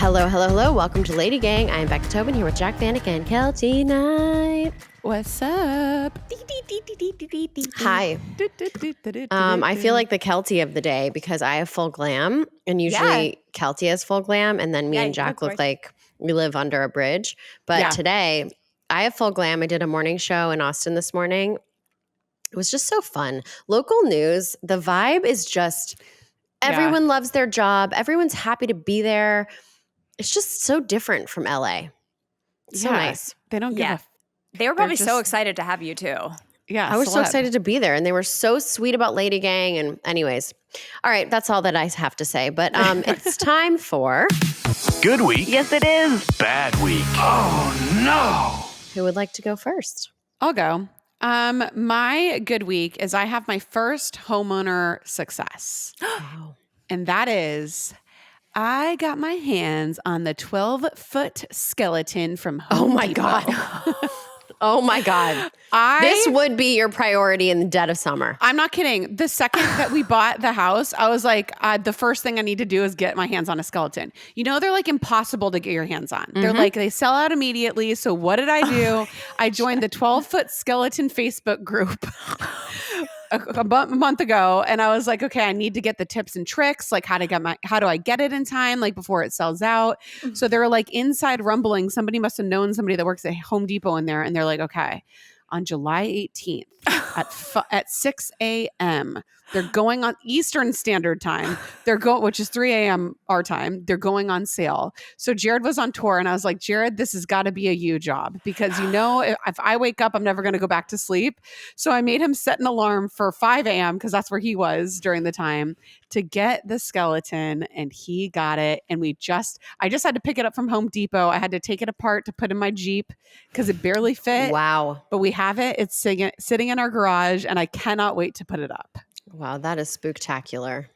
Hello, hello, hello. Welcome to LadyGang. I am Becca Tobin here with Jack Vanek and Keltie Knight. What's up? Hi. I feel like the Keltie of the day because I have full glam, and usually Keltie has full glam, and then me and Jack look like we live under a bridge. But today, I have full glam. I did a morning show in Austin this morning. It was just so fun. Local news, the vibe is just everyone loves their job. Everyone's happy to be there. It's just so different from LA. It's so nice. They don't give a They were probably so excited to have you too. Yeah, I was so excited to be there, and they were so sweet about LadyGang. And anyways, all right, that's all that I have to say. But it's time for Good Week. Yes, it is. Bad Week. Oh, no. Who would like to go first? I'll go. My good week is I have my first homeowner success. Wow. And that is I got my hands on the 12-foot skeleton from Home Depot. Oh my God. This would be your priority in the dead of summer. I'm not kidding. The second that we bought the house, I was like, the first thing I need to do is get my hands on a skeleton. You know, they're like impossible to get your hands on. They're like, they sell out immediately. So what did I do? I joined the 12-foot skeleton Facebook group a month ago. And I was like, okay, I need to get the tips and tricks. Like how do I get it in time? Like before it sells out. So they were like inside rumbling. Somebody must've known somebody that works at Home Depot in there. And they're like, okay, on July 18th at 6 a.m., they're going on Eastern Standard Time. Which is 3 a.m. our time. They're going on sale. So Jared was on tour, and I was like, Jared, this has got to be a you job because if I wake up, I'm never going to go back to sleep. So I made him set an alarm for 5 a.m. because that's where he was during the time to get the skeleton, and he got it. And I just had to pick it up from Home Depot. I had to take it apart to put in my Jeep because it barely fit. Wow. But we have it. It's sitting in our garage, and I cannot wait to put it up. Wow, that is spooktacular.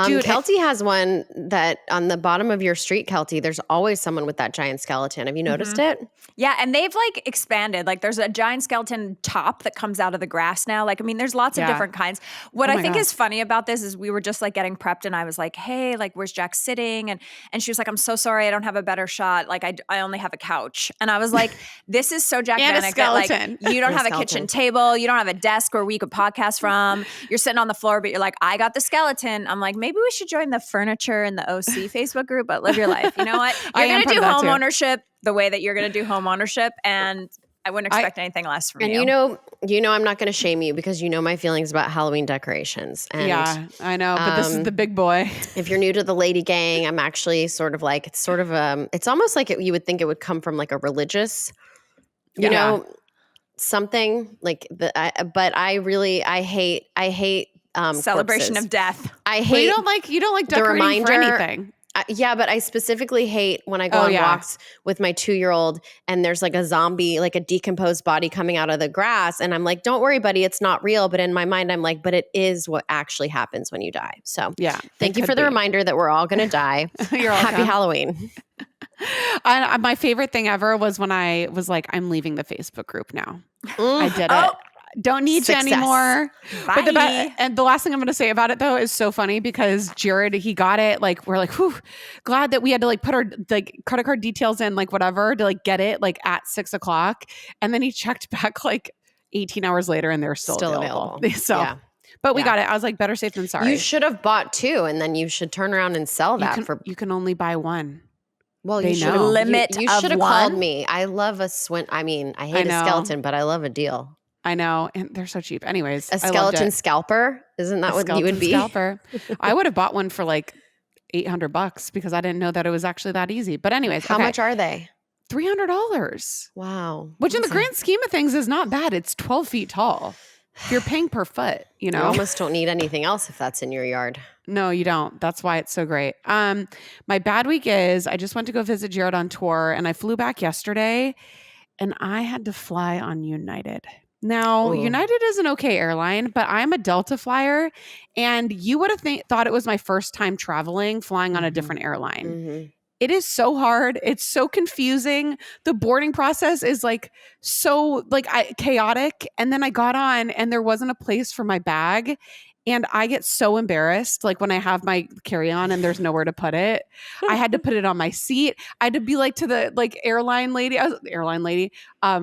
Dude, Keltie has one that on the bottom of your street, Keltie, there's always someone with that giant skeleton. Have you noticed it? Yeah, and they've like expanded. Like there's a giant skeleton top that comes out of the grass now. Like, I mean, there's lots of different kinds. What I think is funny about this is we were just like getting prepped and I was like, hey, like where's Jack sitting? And she was like, I'm so sorry, I don't have a better shot. Like I only have a couch. And I was like, this is so Jack Vanek that like you don't have a kitchen table, you don't have a desk where we could podcast from. You're sitting on the floor, but you're like, I got the skeleton. I'm like, maybe we should join the furniture and the OC Facebook group, but live your life. You know what? You're going to do home ownership the way that you're going to do home ownership. And I wouldn't expect anything less from you. And you know, I'm not going to shame you because you know my feelings about Halloween decorations. And, yeah, I know. But this is the big boy. If you're new to the LadyGang, I'm actually it's almost like you would think it would come from like a religious, you know, something like but I hate celebration corpses. of death. I hate. Well, you don't like decorating for anything. Yeah, but I specifically hate when I go on walks with my 2-year-old and there's like a zombie, like a decomposed body coming out of the grass. And I'm like, don't worry, buddy, it's not real. But in my mind, I'm like, but it is what actually happens when you die. So thank you for the reminder that we're all going to die. You're Happy Halloween. My favorite thing ever was when I was like, I'm leaving the Facebook group now. I did it. Don't need you anymore. Bye. But the last thing I'm going to say about it though is so funny because Jared, he got it. Like we're like, whew, glad that we had to like put our like credit card details in, like whatever, to like get it like at 6 o'clock. And then he checked back like 18 hours later and they're still available. So, but we got it. I was like, better safe than sorry. You should have bought 2 and then you should turn around and sell that you can only buy one. Well, they you should limit. You should have called me. I love a I mean, I hate a skeleton, but I love a deal. I know. And they're so cheap. Anyways, a skeleton scalper. Isn't that what you would be? Scalper. I would have bought one for like $800 because I didn't know that it was actually that easy. But anyways, how much are they? $300. Wow. Which in the grand scheme of things is not bad. It's 12 feet tall. If you're paying per foot, you know. You almost don't need anything else if that's in your yard. No, you don't. That's why it's so great. My bad week is I just went to go visit Jared on tour and I flew back yesterday and I had to fly on United. Now, United is an okay airline, but I'm a Delta flyer, and you would have thought it was my first time traveling, flying on a different airline. Mm-hmm. It is so hard. It's so confusing. The boarding process is like so chaotic. And then I got on, and there wasn't a place for my bag. And I get so embarrassed, like when I have my carry-on and there's nowhere to put it. I had to put it on my seat. I had to be like to the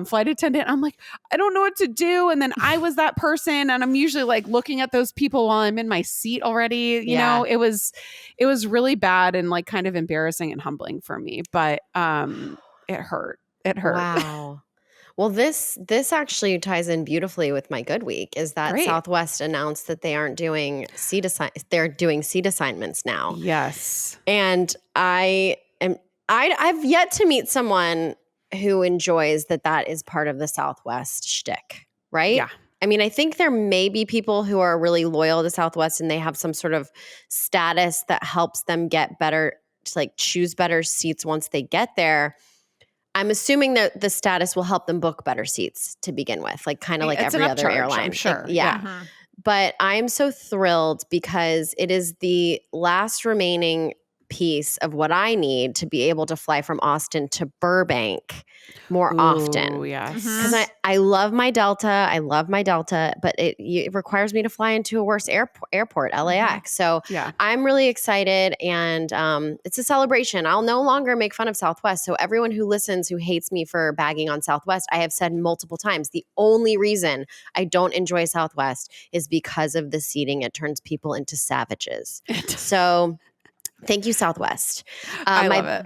flight attendant. I'm like, I don't know what to do. And then I was that person, and I'm usually like looking at those people while I'm in my seat already. You know, it was really bad and like kind of embarrassing and humbling for me. But it hurt. It hurt. Wow. Well, this actually ties in beautifully with my good week. Is that Great. Southwest announced that they aren't doing they're doing seat assignments now. Yes. And I've yet to meet someone who enjoys that is part of the Southwest shtick, right? Yeah. I mean, I think there may be people who are really loyal to Southwest and they have some sort of status that helps them get better, to like choose better seats once they get there. I'm assuming that the status will help them book better seats to begin with, like kind of like every other airline. I'm sure. Yeah. Mm-hmm. But I'm so thrilled because it is the last remaining piece of what I need to be able to fly from Austin to Burbank more often. Yes. Because I love my Delta. But it requires me to fly into a worse airport, LAX. So I'm really excited, and it's a celebration. I'll no longer make fun of Southwest. So everyone who listens who hates me for bagging on Southwest, I have said multiple times, the only reason I don't enjoy Southwest is because of the seating. It turns people into savages. So thank you, Southwest. I love it.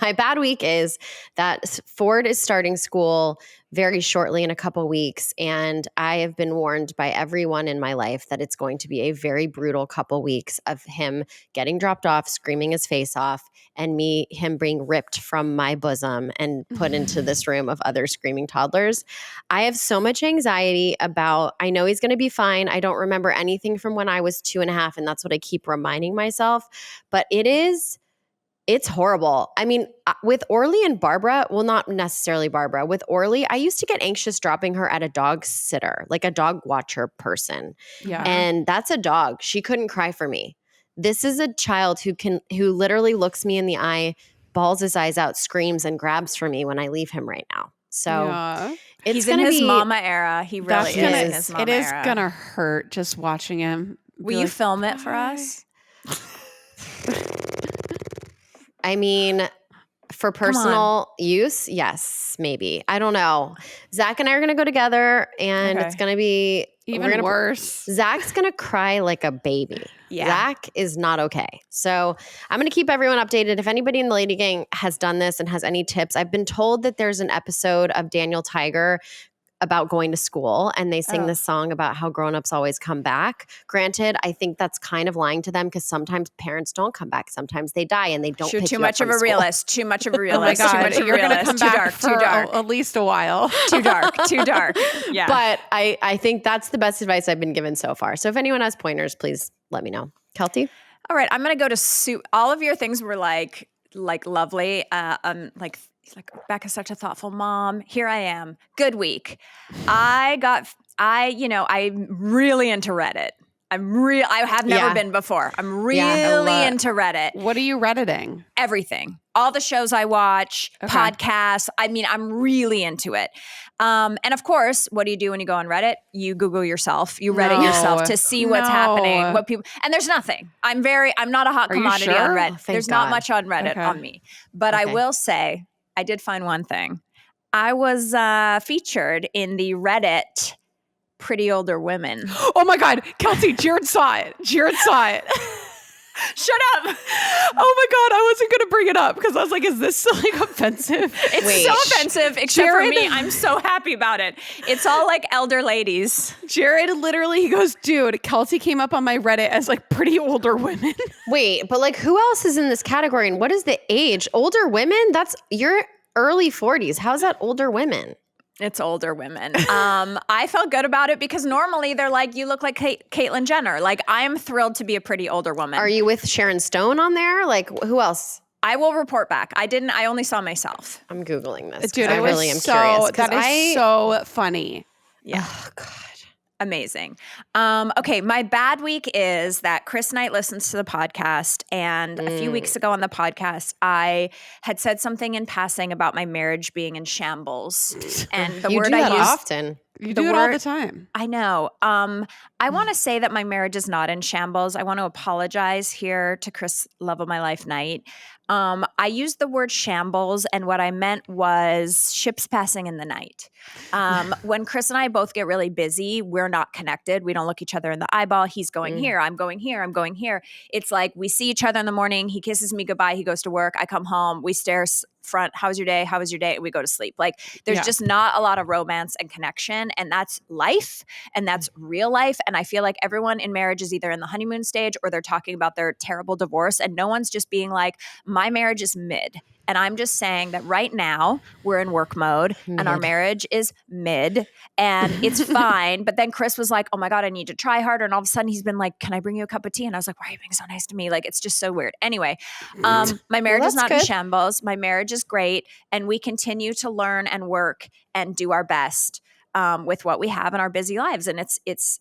My bad week is that Ford is starting school very shortly in a couple weeks, and I have been warned by everyone in my life that it's going to be a very brutal couple weeks of him getting dropped off, screaming his face off, and him being ripped from my bosom and put into this room of other screaming toddlers. I have so much anxiety about, I know he's going to be fine. I don't remember anything from when I was 2.5, and that's what I keep reminding myself. But it's horrible. I mean, with Orly and Barbara, well, not necessarily Barbara. With Orly, I used to get anxious dropping her at a dog sitter, like a dog watcher person. Yeah. And that's a dog. She couldn't cry for me. This is a child who literally looks me in the eye, bawls his eyes out, screams, and grabs for me when I leave him right now. So he's in his mama era. He really is in his mama era. It is gonna hurt just watching him. Will you film it for us? I mean, for personal use, yes, maybe. I don't know. Zach and I are going to go together, and it's going to be even worse. Zach's going to cry like a baby. Yeah. Zach is not okay. So I'm going to keep everyone updated. If anybody in the Lady Gang has done this and has any tips, I've been told that there's an episode of Daniel Tiger about going to school, and they sing this song about how grown-ups always come back. Granted, I think that's kind of lying to them because sometimes parents don't come back. Sometimes they die and they don't pick you up much from of a school. realist. Too much of a realist. Oh my God. Too much of a You're going to realist. come back for at least a while. Too dark. Too dark. Yeah. But I think that's the best advice I've been given so far. So if anyone has pointers, please let me know. Keltie? All right. I'm going to go to all of your things were like lovely. Like Becca's such a thoughtful mom. Here I am. Good week. I'm really into Reddit. I have never been before. I'm really into Reddit. What are you Redditing? Everything. All the shows I watch, podcasts. I mean, I'm really into it. And of course, what do you do when you go on Reddit? You Google yourself. You Reddit yourself to see what's happening, what people. And there's nothing. I'm not a hot commodity on Reddit. There's not much on Reddit on me. But I will say, I did find one thing. I was featured in the Reddit Pretty Older Women. Oh my God, Keltie, Jared saw it. Shut up. Oh my God, I wasn't going to bring it up because I was like, is this like offensive? It's so offensive, except for me. I'm so happy about it. It's all like elder ladies. Jared literally, he goes, dude, Keltie came up on my Reddit as like pretty older women. Wait, but like who else is in this category and what is the age? Older women? That's your early 40s. How's that older women? It's older women. I felt good about it because normally they're like, you look like Caitlyn Jenner. Like, I'm thrilled to be a pretty older woman. Are you with Sharon Stone on there? Like, who else? I will report back. I only saw myself. I'm Googling this. Dude, I really am curious. That is so funny. Yeah. Oh, God. Amazing. Okay, my bad week is that Chris Knight listens to the podcast, and a few weeks ago on the podcast, I had said something in passing about my marriage being in shambles, and the you word do that I used often. You do it all the time. I know. I want to say that my marriage is not in shambles. I want to apologize here to Chris, love of my life, Knight. I used the word shambles, and what I meant was ships passing in the night. When Chris and I both get really busy, we're not connected. We don't look each other in the eyeball. He's going here. I'm going here. I'm going here. It's like we see each other in the morning. He kisses me goodbye. He goes to work. I come home. We stare front. How was your day? How was your day? And we go to sleep. Like there's just not a lot of romance and connection. And that's life. And that's real life. And I feel like everyone in marriage is either in the honeymoon stage or they're talking about their terrible divorce. And no one's just being like, my marriage is mid. And I'm just saying that right now we're in work mode and our marriage is mid and it's fine. But then Chris was like, oh my God, I need to try harder. And all of a sudden he's been like, can I bring you a cup of tea? And I was like, why are you being so nice to me? Like, it's just so weird. Anyway, my marriage is not in shambles. My marriage is great. And we continue to learn and work and do our best with what we have in our busy lives. And it's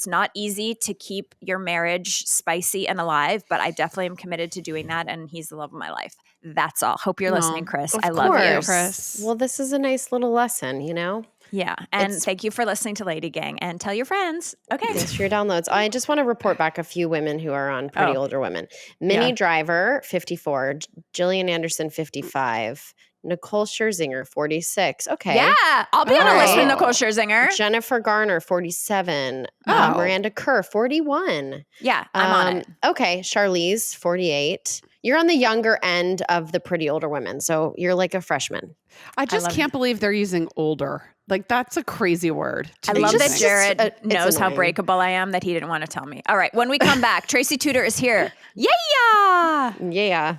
not easy to keep your marriage spicy and alive, but I definitely am committed to doing that. And he's the love of my life. That's all. Hope you're listening, Chris. I love you. Chris. Well, this is a nice little lesson, you know? Yeah. And thank you for listening to LadyGang and tell your friends. Okay. Thanks for your downloads. I just want to report back a few women who are on Pretty Older Women. Minnie Driver, 54. Jillian Anderson, 55. Nicole Scherzinger, 46. Okay. Yeah. I'll be on a list with Nicole Scherzinger. Jennifer Garner, 47. Miranda Kerr, 41. Yeah, I'm on it. Okay. Charlize, 48. You're on the younger end of the Pretty Older Women. So you're like a freshman. I just can't believe they're using older. Like, that's a crazy word. I love that Jared knows how breakable I am that he didn't want to tell me. All right. When we come back, Tracy Tutor is here. Yeah. Yeah.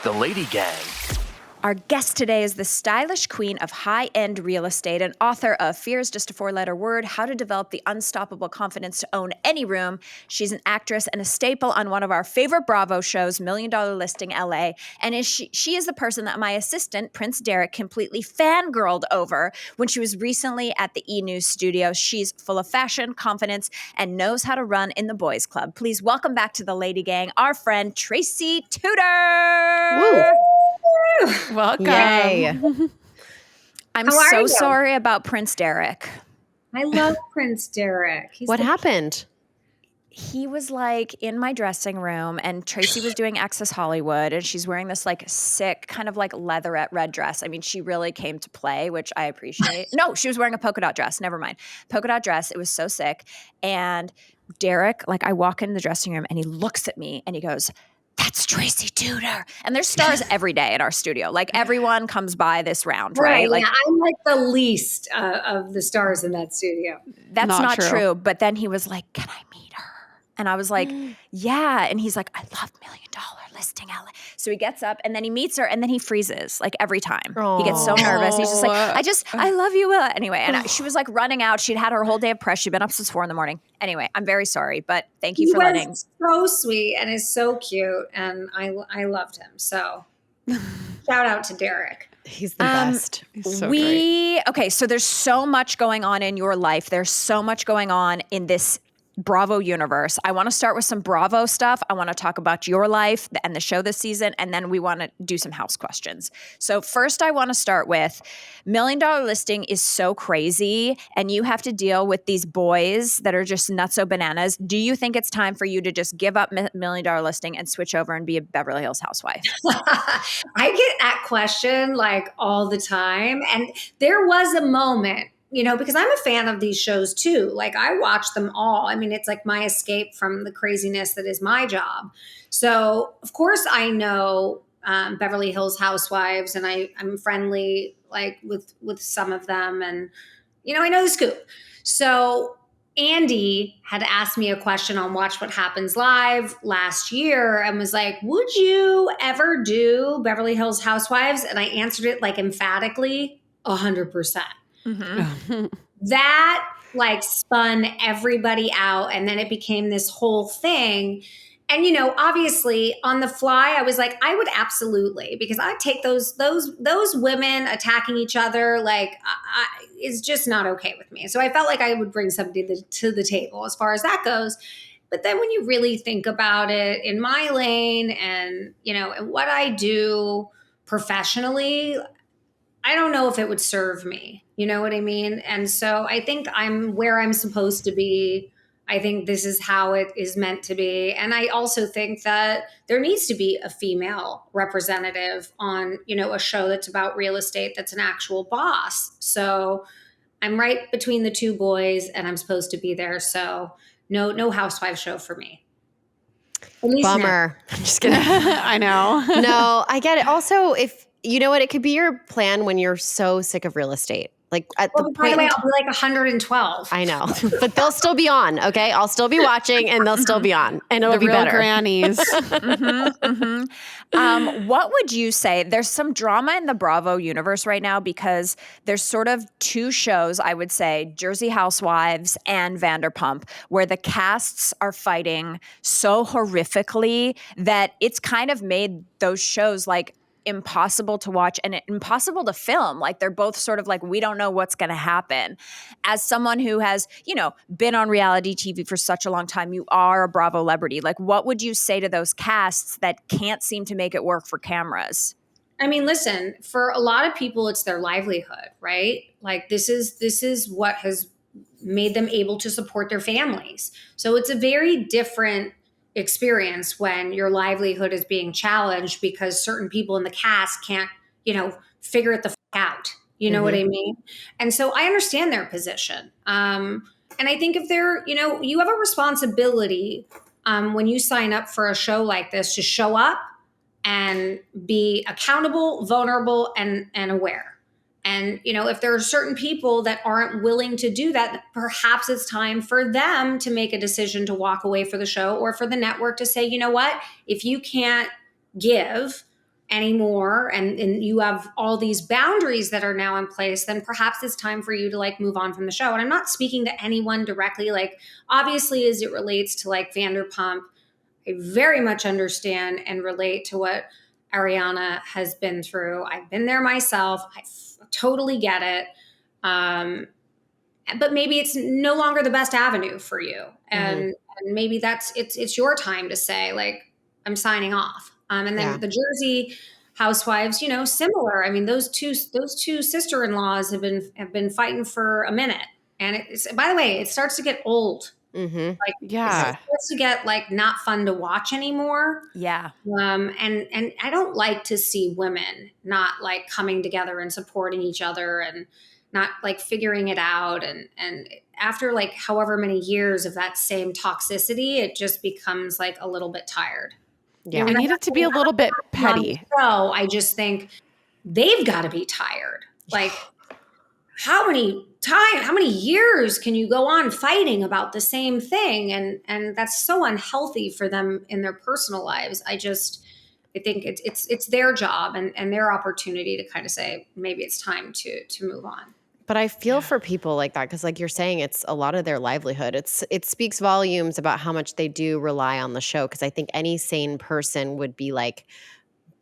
The LadyGang. Our guest today is the stylish queen of high-end real estate and author of Fear is Just a Four-Letter Word, How to Develop the Unstoppable Confidence to Own Any Room. She's an actress and a staple on one of our favorite Bravo shows, $1 Million Listing LA. And she is the person that my assistant, Prince Derek, completely fangirled over when she was recently at the E! News studio. She's full of fashion, confidence, and knows how to run in the boys' club. Please welcome back to the LadyGang, our friend Tracy Tutor. Woo. Welcome. Yay. I'm so sorry about Prince Derek. I love Prince Derek. What happened? He was like in my dressing room and Tracy was doing Access Hollywood and she's wearing this like sick kind of like leatherette red dress. I mean, she really came to play, which I appreciate. No, she was wearing a polka dot dress. Never mind. Polka dot dress. It was so sick. And Derek, like I walk in the dressing room and he looks at me and he goes, that's Tracy Tutor. And there's stars every day at our studio. Like everyone comes by this round, right? Like, yeah, I'm like the least of the stars in that studio. That's not true. But then he was like, can I meet her? And I was like, yeah. And he's like, I love $1 Million Listing LA. So he gets up and then he meets her and then he freezes like every time. Aww. He gets so nervous. He's just like, I love you. Anyway, and she was like running out. She'd had her whole day of press. She'd been up since 4 a.m. Anyway, I'm very sorry, but thank you for letting. He's so sweet and is so cute. And I loved him. So shout out to Derek. He's the best. He's so great. Okay, so there's so much going on in your life. There's so much going on in this Bravo universe. I want to start with some Bravo stuff. I want to talk about your life and the show this season, and then we want to do some house questions. So first I want to start with $1 Million Listing is so crazy, and you have to deal with these boys that are just nutso bananas. Do you think it's time for you to just give up $1 Million Listing and switch over and be a Beverly Hills housewife? I get that question like all the time. And there was a moment, you know, because I'm a fan of these shows too. Like I watch them all. I mean, it's like my escape from the craziness that is my job. So of course I know Beverly Hills Housewives and I'm friendly like with some of them. And, you know, I know the scoop. So Andy had asked me a question on Watch What Happens Live last year and was like, would you ever do Beverly Hills Housewives? And I answered it like emphatically, 100%. Mm-hmm. That like spun everybody out. And then it became this whole thing. And, you know, obviously on the fly, I was like, I would absolutely, because I take those women attacking each other, like is just not okay with me. So I felt like I would bring somebody to the table as far as that goes. But then when you really think about it in my lane and, you know, and what I do professionally, I don't know if it would serve me. You know what I mean? And so I think I'm where I'm supposed to be. I think this is how it is meant to be. And I also think that there needs to be a female representative on, a show that's about real estate, that's an actual boss. So I'm right between the two boys and I'm supposed to be there. So no housewife show for me. Bummer. I'm just kidding. I know. No, I get it. Also, if you know what, it could be your plan when you're so sick of real estate. Like at the By the point, way, I'll be like 112. I know, but they'll still be on. Okay, I'll still be watching, and they'll still be on, and it'll be real better. Grannies. What would you say? There's some drama in the Bravo universe right now because there's sort of two shows, I would say, Jersey Housewives and Vanderpump, where the casts are fighting so horrifically that it's kind of made those shows like impossible to watch and impossible to film. Like they're both sort of like, we don't know what's going to happen. As someone who has, been on reality TV for such a long time, you are a Bravo celebrity. Like what would you say to those casts that can't seem to make it work for cameras? I mean, listen, for a lot of people, it's their livelihood, right? Like this is what has made them able to support their families. So it's a very different experience when your livelihood is being challenged because certain people in the cast can't, figure it the out. You know what I mean? And so I understand their position. And I think if they're, you have a responsibility when you sign up for a show like this to show up and be accountable, vulnerable, and aware. And, if there are certain people that aren't willing to do that, perhaps it's time for them to make a decision to walk away for the show or for the network to say, you know what, if you can't give anymore and you have all these boundaries that are now in place, then perhaps it's time for you to like move on from the show. And I'm not speaking to anyone directly, like obviously as it relates to like Vanderpump, I very much understand and relate to what Ariana has been through. I've been there myself. I totally get it. But maybe it's no longer the best avenue for you. And maybe it's your time to say like, I'm signing off. And then the Jersey Housewives, similar. I mean, those two sister-in-laws have been fighting for a minute. And it's, by the way, it starts to get old. It starts to get like not fun to watch anymore. Yeah. And I don't like to see women not like coming together and supporting each other and not like figuring it out. And after like however many years of that same toxicity, it just becomes like a little bit tired. Yeah. We need it to be a little bit petty. So I just think they've got to be tired. Like how many years can you go on fighting about the same thing? And that's so unhealthy for them in their personal lives. I think it's their job and their opportunity to kind of say, maybe it's time to move on. But I feel for people like that because like you're saying, it's a lot of their livelihood. It speaks volumes about how much they do rely on the show because I think any sane person would be like,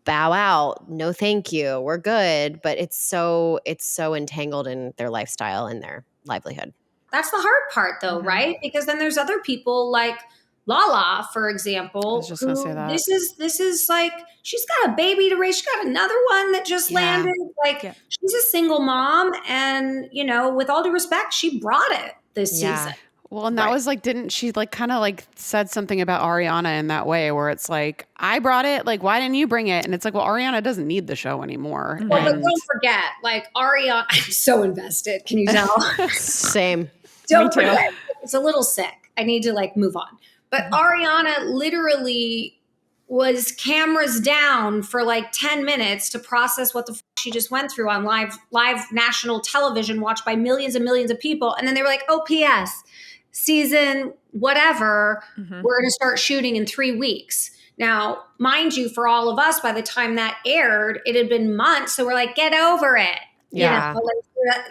bow out, no thank you, we're good. But it's so entangled in their lifestyle and their livelihood. That's the hard part though, right? Because then there's other people like Lala, for example. I was just gonna say that. This is like she's got a baby to raise. She's got another one that just landed. Like she's a single mom, and with all due respect, she brought it this season. Well, and that was like, didn't she like kind of like said something about Ariana in that way where it's like, I brought it, like, why didn't you bring it? And it's like, well, Ariana doesn't need the show anymore. Well, but don't forget, like Ariana, I'm so invested. Can you tell? Same. Don't forget. It's a little sick. I need to like move on. But Ariana literally was cameras down for like 10 minutes to process what the she just went through on live national television, watched by millions and millions of people. And then they were like, oh, P.S. season whatever, we're going to start shooting in 3 weeks. Now, mind you, for all of us, by the time that aired, it had been months. So we're like, get over it. Yeah.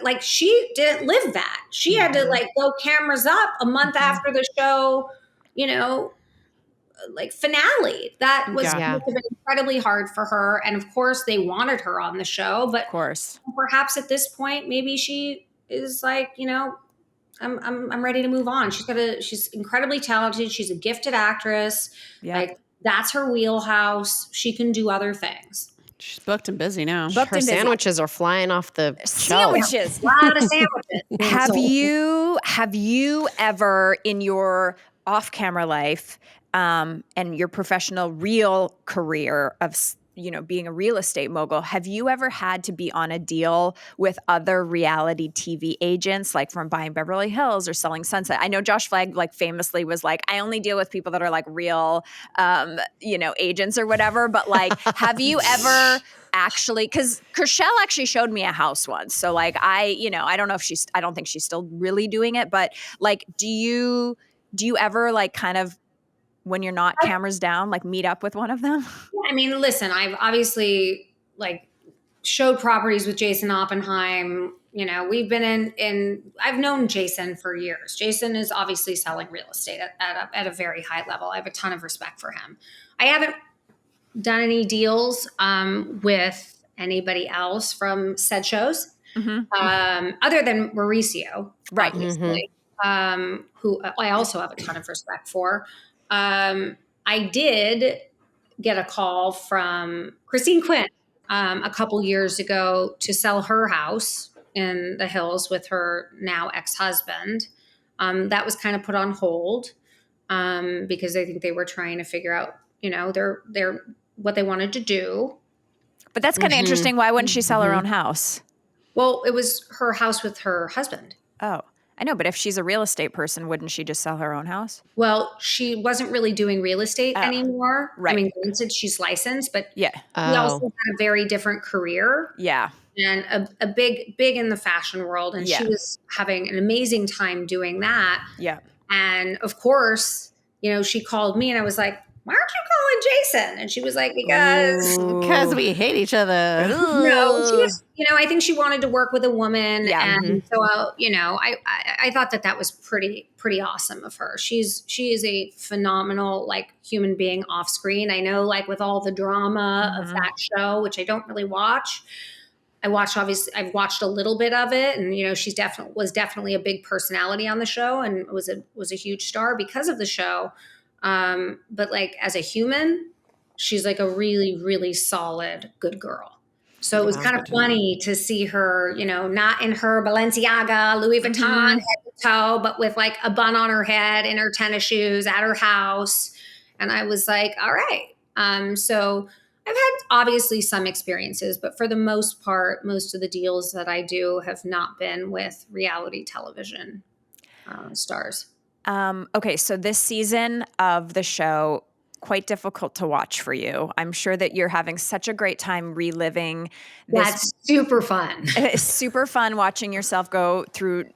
Like she didn't live that. She had to like go cameras up a month after the show, like finale. That was must have been incredibly hard for her. And of course they wanted her on the show, but of course, perhaps at this point, maybe she is like, I'm ready to move on. She's incredibly talented. She's a gifted actress. Like that's her wheelhouse. She can do other things. She's booked and busy now. Her sandwiches are flying off the sandwiches. A lot of sandwiches. Have you ever in your off-camera life and your professional real career of being a real estate mogul, have you ever had to be on a deal with other reality TV agents, like from Buying Beverly Hills or Selling Sunset? I know Josh Flagg famously was like, I only deal with people that are like real, agents or whatever. But like, have you ever actually, because Kershell actually showed me a house once. So like, I don't know if I don't think she's still really doing it, but like, do you ever like kind of, when you're not cameras down, like meet up with one of them? Yeah, I mean, listen, I've obviously showed properties with Jason Oppenheim. We've been I've known Jason for years. Jason is obviously selling real estate at a very high level. I have a ton of respect for him. I haven't done any deals with anybody else from said shows, other than Mauricio, right? Obviously, who I also have a ton of respect for. I did get a call from Christine Quinn a couple years ago to sell her house in the hills with her now ex-husband. That was kind of put on hold because I think they were trying to figure out, their what they wanted to do. But that's kind of interesting. Why wouldn't she sell her own house? Well, it was her house with her husband. Oh, I know. But if she's a real estate person, wouldn't she just sell her own house? Well, she wasn't really doing real estate anymore. Right. I mean, granted, she's licensed, but yeah, she also had a very different career. Yeah. And a big in the fashion world. And she was having an amazing time doing that. Yeah. And of course, she called me and I was like, why aren't you calling Jason? And she was like, because we hate each other. No, she just, I think she wanted to work with a woman. Yeah. And so, I thought that was pretty awesome of her. She is a phenomenal, human being off screen. I know, with all the drama of that show, which I don't really watch. I've watched a little bit of it, and she's was definitely a big personality on the show, and was a huge star because of the show. But as a human, she's a really, really solid, good girl. So it was kind of funny to see her, not in her Balenciaga, Louis Vuitton head to toe, but with a bun on her head in her tennis shoes at her house. And I was like, all right. So I've had obviously some experiences, but for the most part, most of the deals that I do have not been with reality television stars. Okay, so this season of the show, quite difficult to watch for you. I'm sure that you're having such a great time reliving this. That's super fun. It's super fun watching yourself go through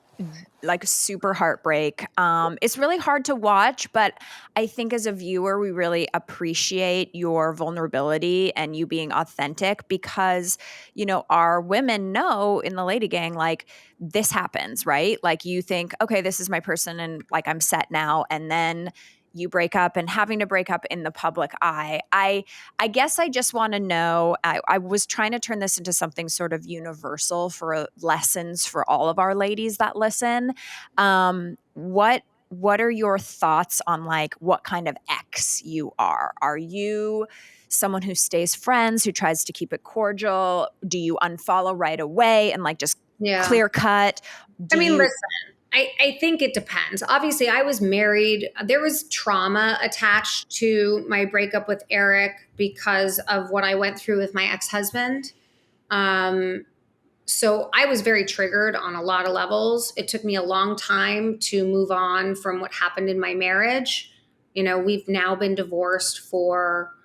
super heartbreak. It's really hard to watch, but I think as a viewer, we really appreciate your vulnerability and you being authentic because, our women know in the LadyGang, this happens, right? You think, okay, this is my person and I'm set now. And then you break up and having to break up in the public eye. I guess I just want to know, I was trying to turn this into something sort of universal for lessons for all of our ladies that listen. What are your thoughts on what kind of ex you are? Are you someone who stays friends, who tries to keep it cordial? Do you unfollow right away and just clear cut? Listen, I think it depends. Obviously, I was married. There was trauma attached to my breakup with Eric because of what I went through with my ex-husband. So I was very triggered on a lot of levels. It took me a long time to move on from what happened in my marriage. We've now been divorced for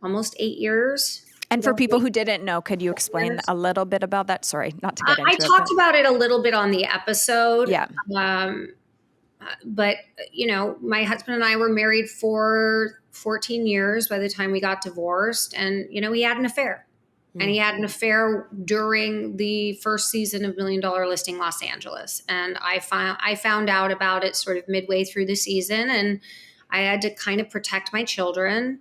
almost 8 years. And for people who didn't know, could you explain a little bit about that? Sorry, not to get into it. I talked about it a little bit on the episode. Yeah. But, my husband and I were married for 14 years by the time we got divorced. And, he had an affair. And he had an affair during the first season of $1 Million Listing Los Angeles. And I found out about it sort of midway through the season. And I had to kind of protect my children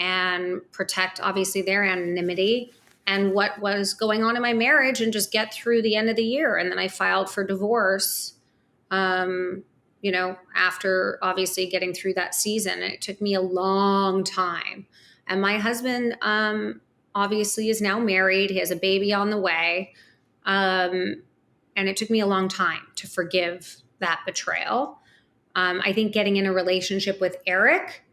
and protect, obviously, their anonymity and what was going on in my marriage and just get through the end of the year. And then I filed for divorce, after obviously getting through that season. And it took me a long time. And my husband, obviously is now married. He has a baby on the way. And it took me a long time to forgive that betrayal. I think getting in a relationship with Eric,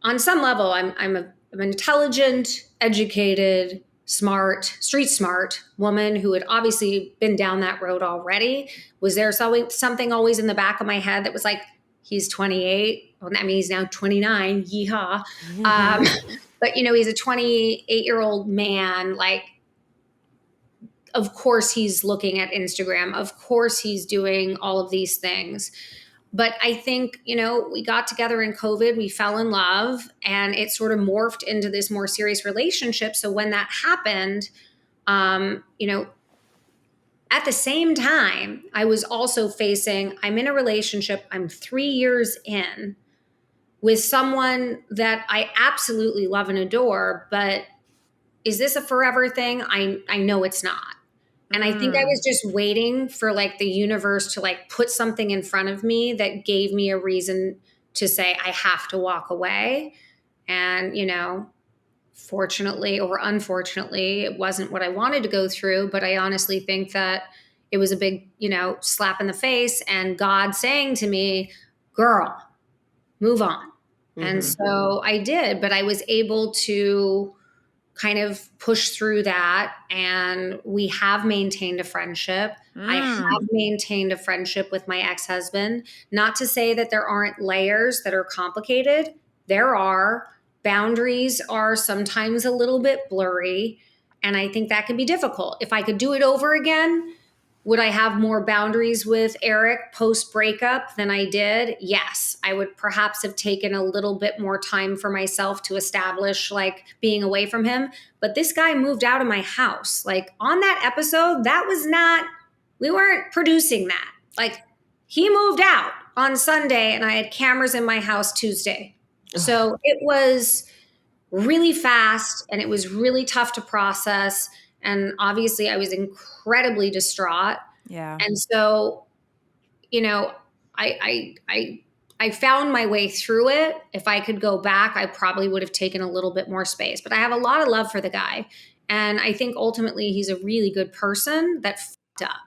on some level, I'm an intelligent, educated, smart, street smart woman who had obviously been down that road already. Was there something always in the back of my head that was like, he's 28. Well, I mean, he's now 29. Yeehaw. But, he's a 28-year-old man. Like, of course he's looking at Instagram. Of course he's doing all of these things. But I think, we got together in COVID, we fell in love, and it sort of morphed into this more serious relationship. So when that happened, at the same time, I was also facing, I'm in a relationship, I'm 3 years in with someone that I absolutely love and adore, but is this a forever thing? I know it's not. And I think I was just waiting for like the universe to like put something in front of me that gave me a reason to say I have to walk away. And, fortunately or unfortunately, it wasn't what I wanted to go through. But I honestly think that it was a big, slap in the face and God saying to me, girl, move on. And so I did, but I was able to kind of push through that, and we have maintained a friendship. I have maintained a friendship with my ex-husband. Not to say that there aren't layers that are complicated. There are. Boundaries are sometimes a little bit blurry, and I think that can be difficult. If I could do it over again, would I have more boundaries with Eric post breakup than I did? Yes. I would perhaps have taken a little bit more time for myself to establish like being away from him. But this guy moved out of my house. Like on that episode, we weren't producing that. Like he moved out on Sunday and I had cameras in my house Tuesday. So it was really fast and it was really tough to process. And obviously I was incredibly distraught. Yeah. And so, I found my way through it. If I could go back, I probably would have taken a little bit more space, but I have a lot of love for the guy. And I think ultimately he's a really good person that fucked up.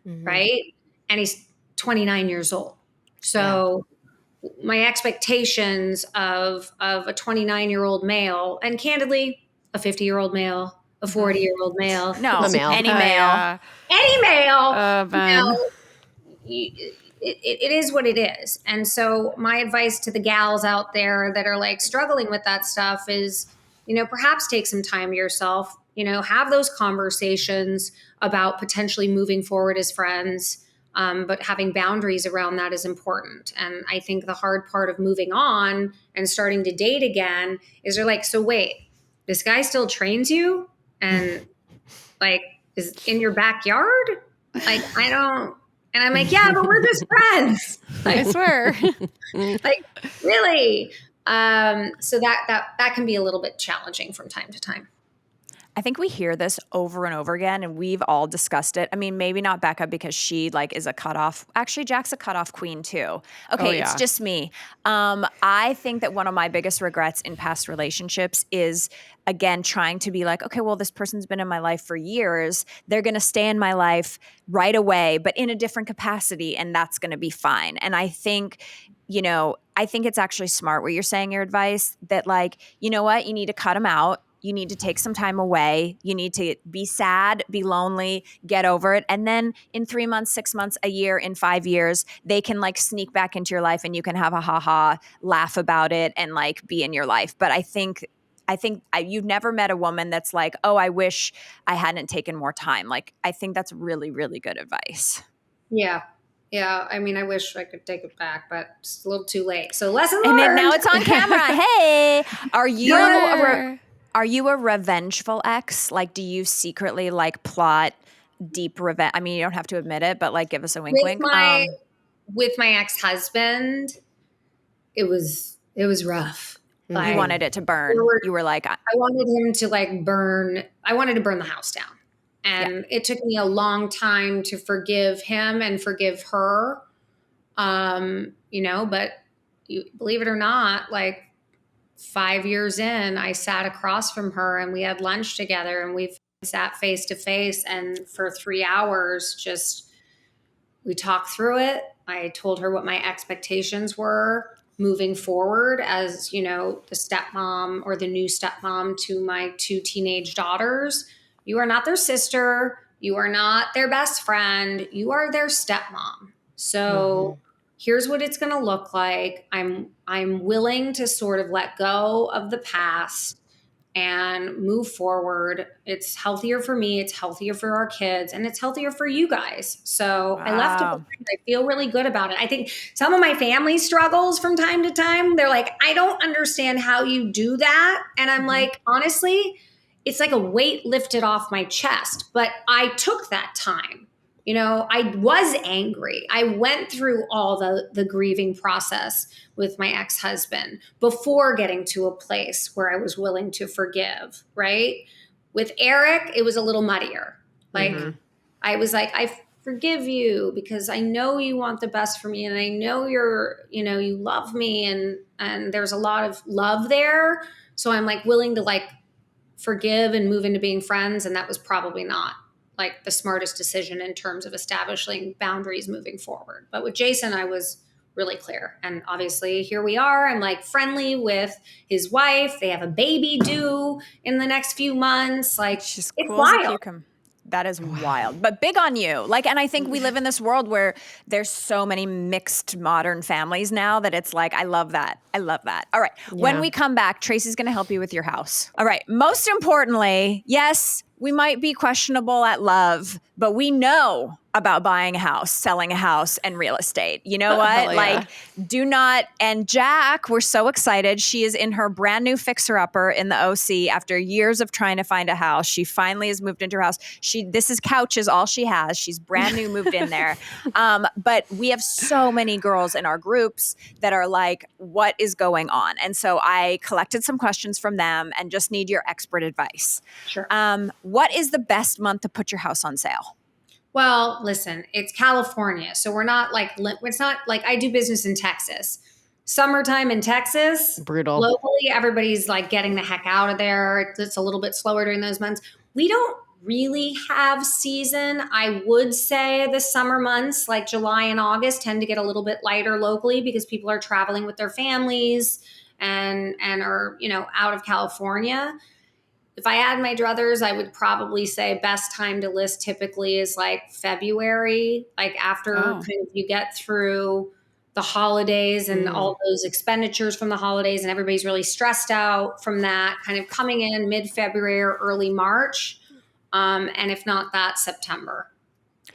Right. And he's 29 years old. So my expectations of a 29-year-old male, and candidly, a 50-year-old male, a 40-year-old male. No, A male. any male. Any male. Man. It is what it is. And so my advice to the gals out there that are like struggling with that stuff is, perhaps take some time to yourself, have those conversations about potentially moving forward as friends. But having boundaries around that is important. And I think the hard part of moving on and starting to date again is you're like, so wait, this guy still trains you and like is in your backyard? Like, I don't. And I'm like, yeah, but we're just friends. Like, I swear. like, really? So that can be a little bit challenging from time to time. I think we hear this over and over again, and we've all discussed it. I mean, maybe not Becca because she like is a cutoff. Actually, Jack's a cutoff queen too. Okay, It's just me. I think that one of my biggest regrets in past relationships is, again, trying to be like, okay, well, this person's been in my life for years. They're going to stay in my life right away, but in a different capacity, and that's going to be fine. And I think, I think it's actually smart what you're saying, your advice, that like, you know what, you need to cut them out. You need to take some time away. You need to be sad, be lonely, get over it. And then in 3 months, 6 months, a year, in 5 years, they can like sneak back into your life and you can have a ha-ha, laugh about it and like be in your life. But I think you've never met a woman that's like, oh, I wish I hadn't taken more time. Like, I think that's really, really good advice. Yeah. Yeah. I mean, I wish I could take it back, but it's a little too late. So lesson learned. And then now it's on camera. Hey, are you a revengeful ex? Like, do you secretly like plot deep revenge? I mean, you don't have to admit it, but like give us a wink wink. With my ex-husband, it was rough. You wanted it to burn. You were like, I wanted him to like burn. I wanted to burn the house down. And it took me a long time to forgive him and forgive her. But believe it or not, like 5 years in, I sat across from her and we had lunch together, and we've sat face to face, and for 3 hours, just we talked through it. I told her what my expectations were moving forward as, the stepmom or the new stepmom to my 2 teenage daughters. You are not their sister. You are not their best friend. You are their stepmom. So here's what it's going to look like. I'm willing to sort of let go of the past and move forward. It's healthier for me. It's healthier for our kids, and it's healthier for you guys. So I left it behind. I feel really good about it. I think some of my family struggles from time to time. They're like, I don't understand how you do that. And I'm like, honestly, it's like a weight lifted off my chest, but I took that time. I was angry. I went through all the grieving process with my ex-husband before getting to a place where I was willing to forgive, right? With Eric, it was a little muddier. Like, I was like, I forgive you because I know you want the best for me, and I know you love me, and there's a lot of love there. So I'm like willing to like forgive and move into being friends. And that was probably not like the smartest decision in terms of establishing boundaries moving forward. But with Jason, I was really clear. And obviously here we are. I'm like friendly with his wife. They have a baby due in the next few months. Like, she's it's cool wild. as a cucumber. That is wild, but big on you. Like, and I think we live in this world where there's so many mixed modern families now that it's like, I love that. I love that. All right. Yeah. When we come back, Tracy's going to help you with your house. All right. Most importantly, yes, we might be questionable at love, but we know about buying a house, selling a house, and real estate. You know what? Like, do not. And Jack, we're so excited. She is in her brand new fixer-upper in the OC after years of trying to find a house. She finally has moved into her house. This is couches, all she has. She's brand new, moved in there. But we have so many girls in our groups that are like, what is going on? And so I collected some questions from them and just need your expert advice. Sure. What is the best month to put your house on sale? Well, listen, it's California. So we're not like, it's not like I do business in Texas. Summertime in Texas, brutal. Locally, everybody's like getting the heck out of there. It's a little bit slower during those months. We don't really have season. I would say the summer months like July and August tend to get a little bit lighter locally because people are traveling with their families and are, out of California. If I had my druthers, I would probably say best time to list typically is like February, like after kind of you get through the holidays and all those expenditures from the holidays, and everybody's really stressed out from that, kind of coming in mid-February or early March. And if not that, September.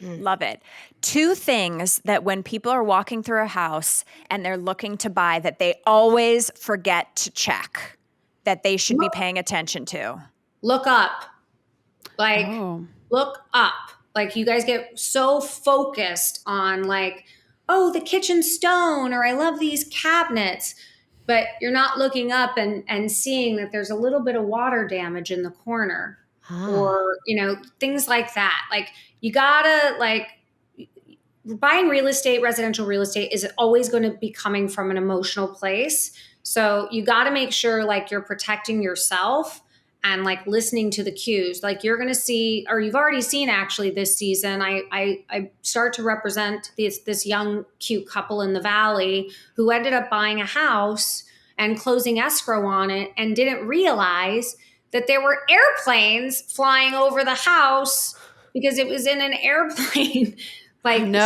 Love it. 2 things that when people are walking through a house and they're looking to buy that they always forget to check, that they should be paying attention to. Look up. Look up. Like, you guys get so focused on like, oh, the kitchen stone, or I love these cabinets, but you're not looking up and seeing that there's a little bit of water damage in the corner or, things like that. Like, you gotta buying real estate, residential real estate is always going to be coming from an emotional place. So you got to make sure like you're protecting yourself and like listening to the cues. Like, you're going to see, or you've already seen actually this season, I start to represent this young, cute couple in the Valley who ended up buying a house and closing escrow on it and didn't realize that there were airplanes flying over the house because it was in an airplane. And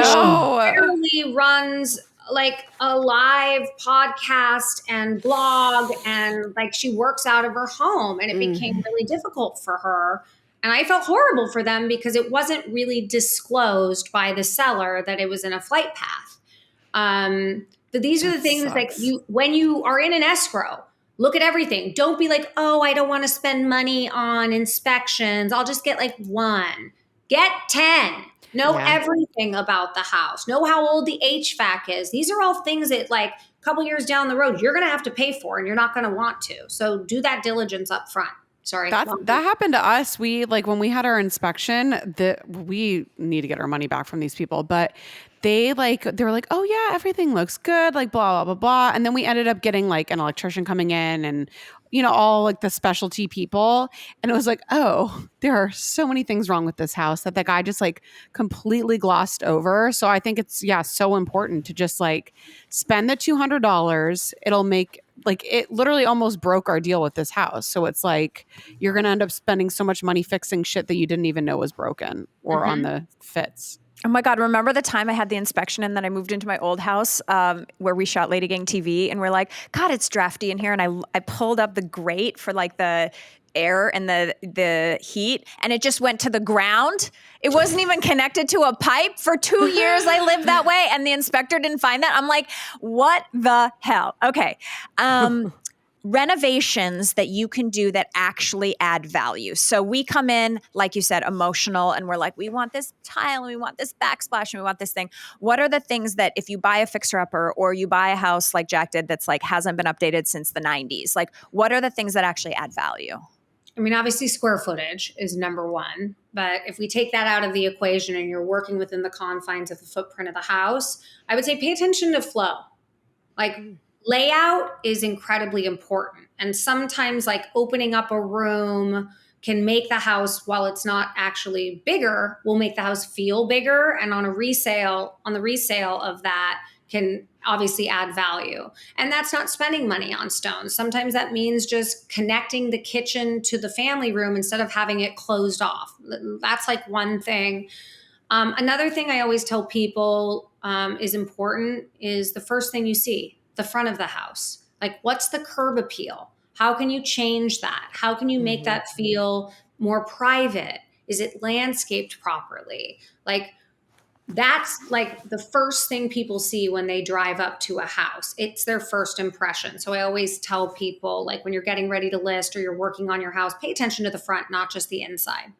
she literally runs like a live podcast and blog, and like she works out of her home, and it became really difficult for her. And I felt horrible for them because it wasn't really disclosed by the seller that it was in a flight path. But these are the things like when you are in an escrow, look at everything. Don't be like, oh, I don't want to spend money on inspections. I'll just get like 1. Get 10. Know everything about the house. Know how old the HVAC is. These are all things that like a couple years down the road, you're going to have to pay for and you're not going to want to. So do that diligence up front. Sorry. That happened to us. We like when we had our inspection, we need to get our money back from these people, but they were like, oh yeah, everything looks good, like blah, blah, blah, blah. And then we ended up getting like an electrician coming in and, all like the specialty people. And it was like, oh, there are so many things wrong with this house that the guy just like completely glossed over. So I think it's, so important to just like spend the $200. It'll make like, it literally almost broke our deal with this house. So it's like, you're going to end up spending so much money fixing shit that you didn't even know was broken or on the fits. Oh my God, remember the time I had the inspection and then I moved into my old house where we shot LadyGang TV and we're like, God, it's drafty in here. And I pulled up the grate for like the air and the heat and it just went to the ground. It wasn't even connected to a pipe. For 2 years I lived that way and the inspector didn't find that. I'm like, what the hell? Okay. Renovations that you can do that actually add value. So we come in, like you said, emotional, and we're like, we want this tile, and we want this backsplash, and we want this thing. What are the things that if you buy a fixer-upper or you buy a house like Jack did that's like hasn't been updated since the 90s, like what are the things that actually add value? I mean, obviously square footage is number one, but if we take that out of the equation and you're working within the confines of the footprint of the house, I would say pay attention to flow. Like layout is incredibly important. And sometimes like opening up a room can make the house, while it's not actually bigger, will make the house feel bigger. And on the resale of that can obviously add value. And that's not spending money on stones. Sometimes that means just connecting the kitchen to the family room instead of having it closed off. That's like one thing. Another thing I always tell people is important is the first thing you see, the front of the house. Like, what's the curb appeal? How can you change that? How can you make that feel more private? Is it landscaped properly? Like, that's like the first thing people see when they drive up to a house. It's their first impression. So I always tell people, like, when you're getting ready to list or you're working on your house, pay attention to the front, not just the inside.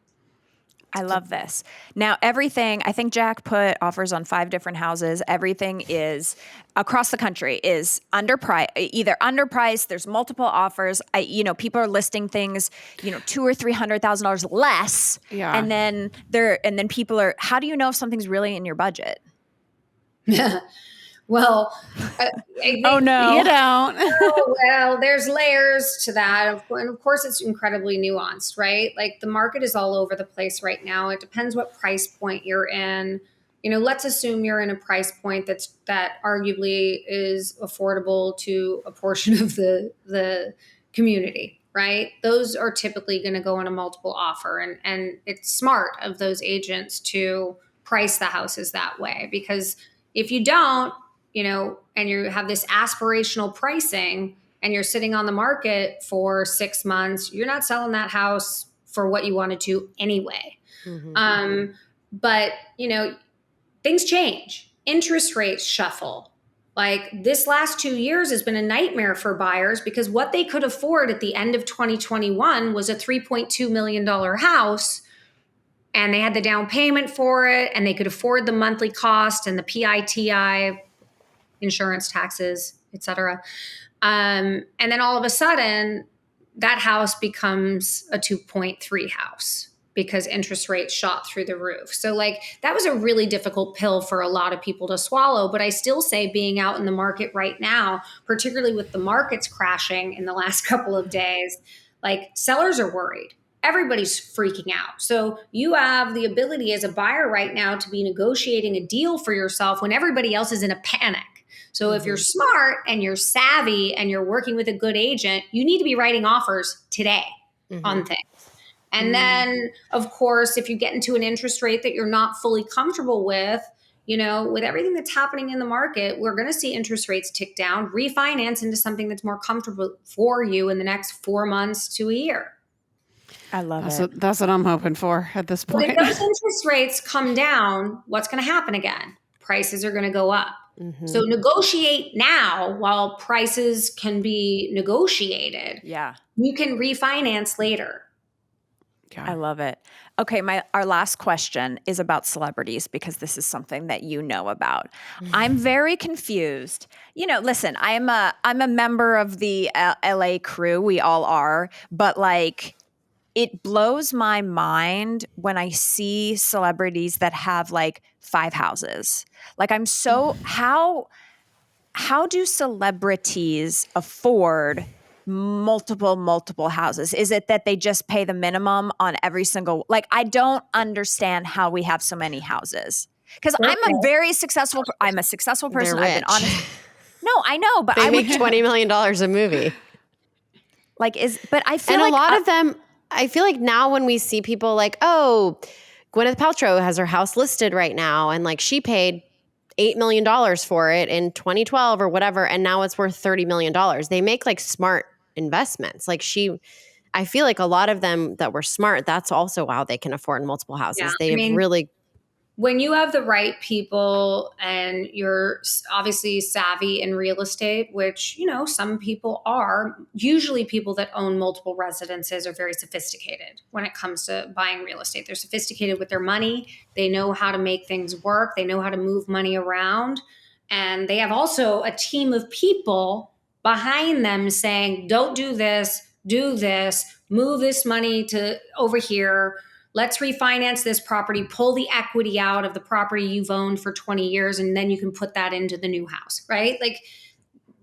I love this. Now, everything, I think Jack put offers on 5 different houses. Everything is across the country is either underpriced. There's multiple offers. People are listing things, $200,000 or $300,000 less. Yeah. And then people are, how do you know if something's really in your budget? Well, oh no, you don't. Well, there's layers to that. And of course, it's incredibly nuanced, right? Like the market is all over the place right now. It depends what price point you're in. Let's assume you're in a price point that arguably is affordable to a portion of the community, right? Those are typically going to go on a multiple offer. And it's smart of those agents to price the houses that way, because if you don't, and you have this aspirational pricing and you're sitting on the market for 6 months, you're not selling that house for what you wanted to anyway. Mm-hmm. But, things change. Interest rates shuffle. Like this last 2 years has been a nightmare for buyers because what they could afford at the end of 2021 was a $3.2 million house. And they had the down payment for it and they could afford the monthly cost and the PITI, insurance, taxes, et cetera. And then all of a sudden, that house becomes a 2.3 house because interest rates shot through the roof. So like that was a really difficult pill for a lot of people to swallow. But I still say being out in the market right now, particularly with the markets crashing in the last couple of days, like sellers are worried. Everybody's freaking out. So you have the ability as a buyer right now to be negotiating a deal for yourself when everybody else is in a panic. So if you're smart and you're savvy and you're working with a good agent, you need to be writing offers today on things. And then, of course, if you get into an interest rate that you're not fully comfortable with, with everything that's happening in the market, we're going to see interest rates tick down, refinance into something that's more comfortable for you in the next 4 months to a year. I love it. That's what I'm hoping for at this point. When those interest rates come down, what's going to happen again? Prices are going to go up. Mm-hmm. So negotiate now while prices can be negotiated. Yeah. You can refinance later. Yeah. I love it. Okay, our last question is about celebrities because this is something that you know about. I'm very confused. Listen, I'm a member of the LA crew. We all are, but like it blows my mind when I see celebrities that have like 5 houses. Like how do celebrities afford multiple houses? Is it that they just pay the minimum on every single, like, I don't understand how we have so many houses. Because I'm a successful person. They're I've been rich. honest. No, I know, but They make $20 million a movie. But I feel and like a lot of them, I feel like now when we see people like, oh, Gwyneth Paltrow has her house listed right now, and like she paid $8 million for it in 2012 or whatever, and now it's worth $30 million. They make like smart investments. Like I feel like a lot of them that were smart, that's also how they can afford multiple houses. Yeah, really when you have the right people and you're obviously savvy in real estate, which, some people are, usually people that own multiple residences are very sophisticated when it comes to buying real estate. They're sophisticated with their money. They know how to make things work. They know how to move money around. And they have also a team of people behind them saying, don't do this, move this money to over here. Let's refinance this property, pull the equity out of the property you've owned for 20 years, and then you can put that into the new house, right? Like,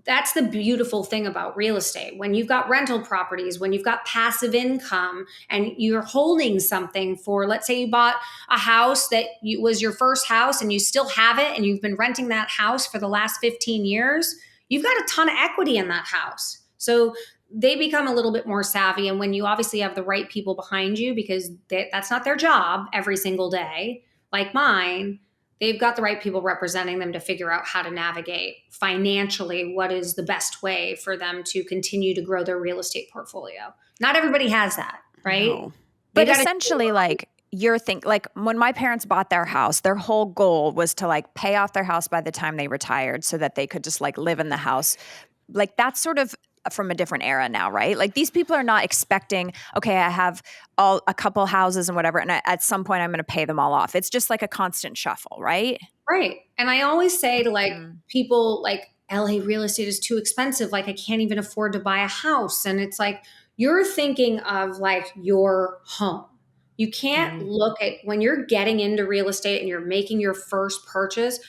that's the beautiful thing about real estate. When you've got rental properties, when you've got passive income, and you're holding something for, let's say you bought a house that was your first house and you still have it and you've been renting that house for the last 15 years, you've got a ton of equity in that house. So they become a little bit more savvy. And when you obviously have the right people behind you, because that's not their job every single day, like mine, they've got the right people representing them to figure out how to navigate financially what is the best way for them to continue to grow their real estate portfolio. Not everybody has that, right? No. But essentially, like, like when my parents bought their house, their whole goal was to like pay off their house by the time they retired so that they could just like live in the house. Like, that's sort of from a different era now, right? Like, these people are not expecting, okay, I have a couple houses and whatever, and at some point I'm going to pay them all off. It's just like a constant shuffle, right? Right. And I always say to like people, like, LA real estate is too expensive. Like, I can't even afford to buy a house. And it's like, you're thinking of like your home. You can't look at, when you're getting into real estate and you're making your first purchase,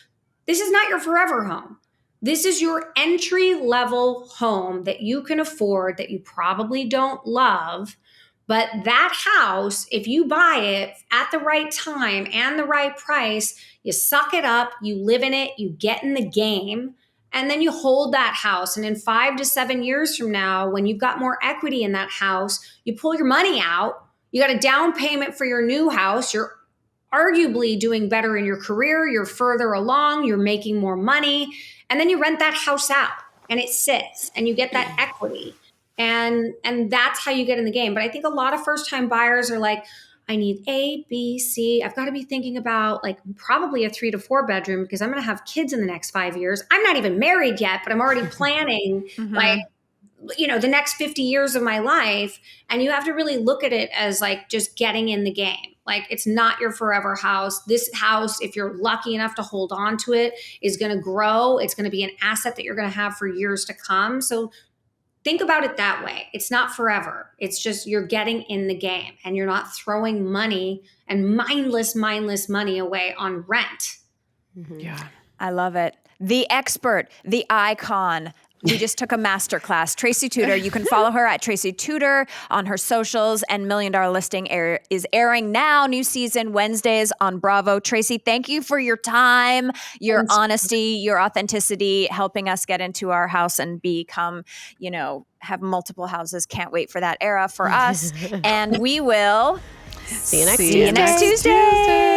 this is not your forever home. This is your entry level home that you can afford, that you probably don't love. But that house, if you buy it at the right time and the right price, you suck it up, you live in it, you get in the game, and then you hold that house. And in 5 to 7 years from now, when you've got more equity in that house, you pull your money out, you got a down payment for your new house, you're arguably doing better in your career, you're further along, you're making more money, and then you rent that house out and it sits and you get that equity. And that's how you get in the game. But I think a lot of first-time buyers are like, I need A, B, C. I've got to be thinking about like probably a 3 to 4 bedroom because I'm going to have kids in the next 5 years. I'm not even married yet, but I'm already planning like, the next 50 years of my life. And you have to really look at it as like just getting in the game. Like, it's not your forever house. This house, if you're lucky enough to hold on to it, is going to grow. It's going to be an asset that you're going to have for years to come. So think about it that way. It's not forever. It's just you're getting in the game and you're not throwing money and mindless money away on rent. Yeah. I love it. The expert, the icon. We just took a masterclass. Tracy Tutor. You can follow her at Tracy Tutor on her socials. And $1 Million Listing is airing now. New season Wednesdays on Bravo. Tracy, thank you for your time, your honesty, your authenticity, helping us get into our house and become, have multiple houses. Can't wait for that era for us. And we will see you next Tuesday.